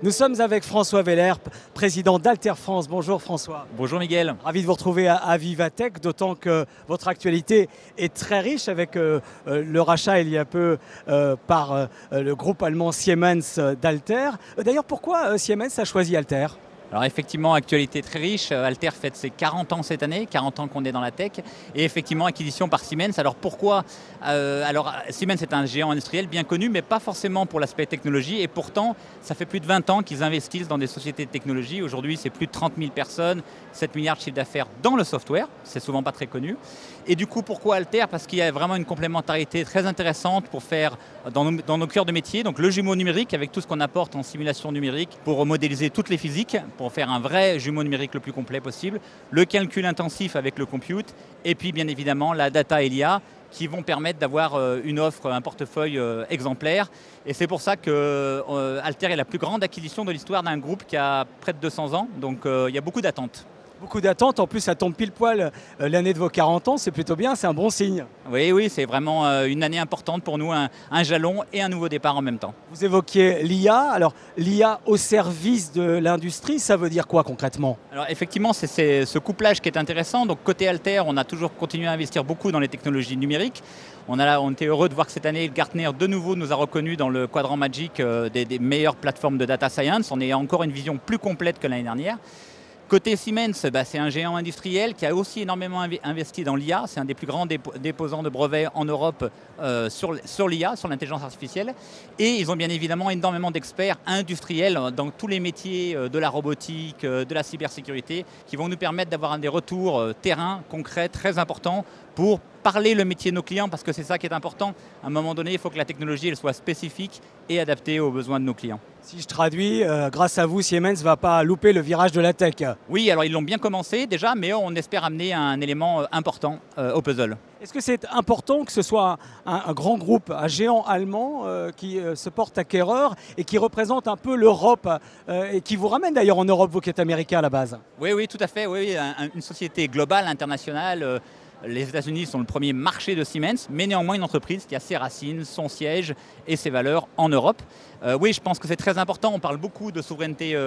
Nous sommes avec François Weller, président d'Alter France. Bonjour François. Bonjour Miguel. Ravi de vous retrouver à Vivatech, d'autant que votre actualité est très riche avec le rachat il y a peu par le groupe allemand Siemens d'Alter. D'ailleurs, pourquoi Siemens a choisi Alter ? Alors effectivement, actualité très riche. Alter fête ses 40 ans cette année, 40 ans qu'on est dans la tech. Et effectivement, acquisition par Siemens. Alors pourquoi Alors Siemens est un géant industriel bien connu, mais pas forcément pour l'aspect technologie. Et pourtant, ça fait plus de 20 ans qu'ils investissent dans des sociétés de technologie. Aujourd'hui, c'est plus de 30 000 personnes, 7 milliards de chiffre d'affaires dans le software. C'est souvent pas très connu. Et du coup, pourquoi Alter ? Parce qu'il y a vraiment une complémentarité très intéressante pour faire dans nos cœurs de métier. Donc le jumeau numérique avec tout ce qu'on apporte en simulation numérique pour modéliser toutes les physiques, pour faire un vrai jumeau numérique le plus complet possible, le calcul intensif avec le compute, et puis bien évidemment la data et l'IA qui vont permettre d'avoir une offre, un portefeuille exemplaire. Et c'est pour ça que Alter est la plus grande acquisition de l'histoire d'un groupe qui a près de 200 ans, donc il y a beaucoup d'attentes. Beaucoup d'attentes, en plus ça tombe pile poil l'année de vos 40 ans, c'est plutôt bien, c'est un bon signe. Oui, c'est vraiment une année importante pour nous, un jalon et un nouveau départ en même temps. Vous évoquiez l'IA, alors l'IA au service de l'industrie, ça veut dire quoi concrètement ? Alors effectivement, c'est ce couplage qui est intéressant. Donc côté Alter, on a toujours continué à investir beaucoup dans les technologies numériques. On était heureux de voir que cette année, Gartner de nouveau nous a reconnus dans le quadrant Magic des meilleures plateformes de data science. On a encore une vision plus complète que l'année dernière. Côté Siemens, c'est un géant industriel qui a aussi énormément investi dans l'IA. C'est un des plus grands déposants de brevets en Europe sur l'IA, sur l'intelligence artificielle. Et ils ont bien évidemment énormément d'experts industriels dans tous les métiers de la robotique, de la cybersécurité, qui vont nous permettre d'avoir des retours terrain, concrets, très importants pour parler le métier de nos clients, parce que c'est ça qui est important. À un moment donné, il faut que la technologie elle soit spécifique et adaptée aux besoins de nos clients. Si je traduis, grâce à vous, Siemens ne va pas louper le virage de la tech. Oui, alors ils l'ont bien commencé déjà, mais on espère amener un élément important au puzzle. Est-ce que c'est important que ce soit un grand groupe, un géant allemand qui se porte acquéreur et qui représente un peu l'Europe et qui vous ramène d'ailleurs en Europe, vous qui êtes américain à la base ? Oui, tout à fait. Oui, une société globale, internationale. Les États-Unis sont le premier marché de Siemens, mais néanmoins une entreprise qui a ses racines, son siège et ses valeurs en Europe. Oui, je pense que c'est très important. On parle beaucoup de souveraineté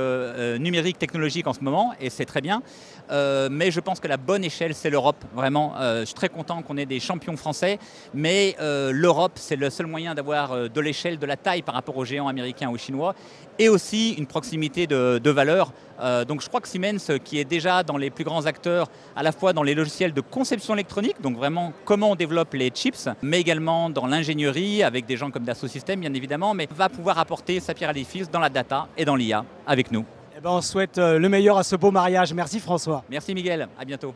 numérique, technologique en ce moment, et c'est très bien. Mais je pense que la bonne échelle, c'est l'Europe. Vraiment, je suis très content qu'on ait des champions français, mais l'Europe, c'est le seul moyen d'avoir de l'échelle, de la taille par rapport aux géants américains ou chinois, et aussi une proximité de valeurs. Donc je crois que Siemens, qui est déjà dans les plus grands acteurs, à la fois dans les logiciels de conception électronique, donc vraiment comment on développe les chips, mais également dans l'ingénierie, avec des gens comme Dassault Systèmes bien évidemment, mais va pouvoir apporter sa pierre à l'édifice dans la data et dans l'IA avec nous. Eh ben, on souhaite le meilleur à ce beau mariage. Merci François. Merci Miguel, à bientôt.